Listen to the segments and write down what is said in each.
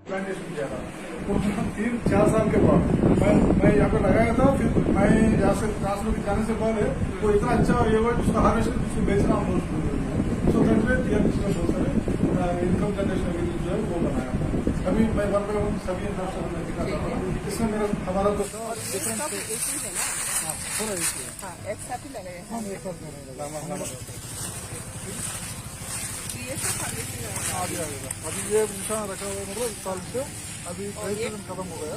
Plantation किया था। तो 3-4 साल के बाद मैं यहाँ पे लगाया था। फिर मैं यहाँ से ट्रांसफर जाने से पहले वो इतना अच्छा ये हुआ उसका हार्वेस्ट उसको बेचना हम सो दैट बहुत सारे इनकम जनरेशन के लिए जो है वो बनाया था। अभी मैं वन बाय वन सभी इंफ्रास्ट्रक्चर में दिखाता हूँ। इसमें मेरा हमारा तो एक साथ ही लगाए हैं। अभी ये निशान रखा हुआ मतलब इस साल से अभी सीजन खत्म हो गया।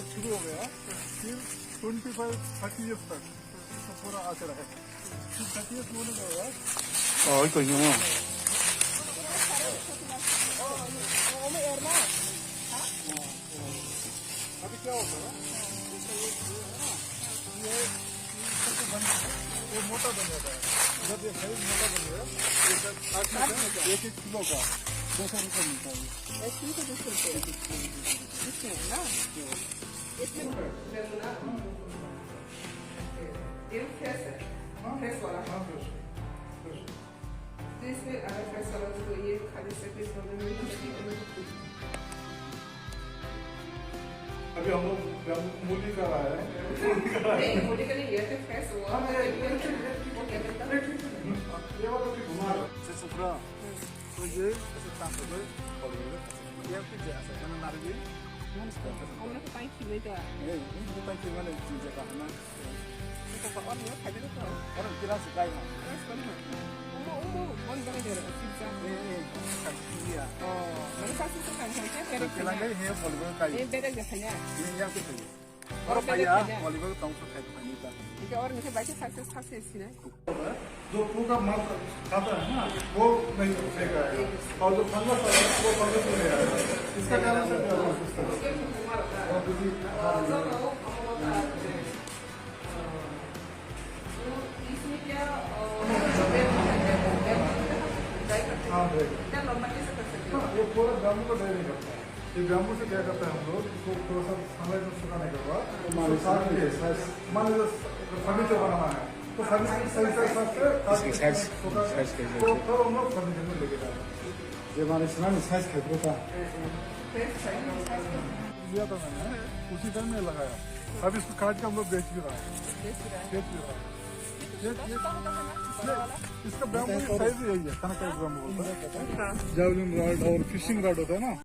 शुरू हो गया फिर 25-30 ईयर्स तक पूरा आते रहे। फिर 30 ईयर्स होने के बाद अभी क्या होता है ये मोटा बन जाता है। जब ये साइज मोटा बन गया एक किलो का 200 रुपये मिलता है। फ्रेश वाला इसमें अगर फ्रेश वाला तो ये खाली से पीस अभी हम लोग मूली का रहा है। मूली का नहीं ये तो फ्रेश हुआ ये वाला भी घुमा रहा तो ये ऐसे ट्रांसफर कर ये कुछ ऐसा मैंने नारंगी हमने तो पानी पीने का ये पानी पीने वाले चीज का है ना तो और ये खाते तो और गिलास का है कौन बना दे रहा पिज्जा ये मैंने पास से खाने के ये लगे है बॉलीवुड का ये बेटा जैसा है ये यहाँ पे और भैया बॉलीवुड का तो खाते पानी का ठीक है और मुझे बाकी खासे इसकी ना जो फूल का मात्रा खाता है ना वो नहीं फेंका है और जो फंगस है वो फंगस में आएगा। इसका कारण से क्या होगा इसमें क्या ये पूरा बैम्बू को ड्राई नहीं करता है। ये बैम्बू से क्या करता है हम लोग इसको थोड़ा सा सनलाइट में सुखाने के बाद मान लीजिए फर्नीचर बनाना है तो फर्नीचर सही तो हम लोग फर्नीचर में लेके जाते हैं। ये हमारे सुना साइज खेतों का लिया था मैंने उसी टाइम में लगाया। अब इसको काट के हम लोग बेच भी रहा है। इसका बैम्बू साइज यही है कनक बैम्बू बोलता है। जावलिन रॉड और फिशिंग रॉड होता है ना।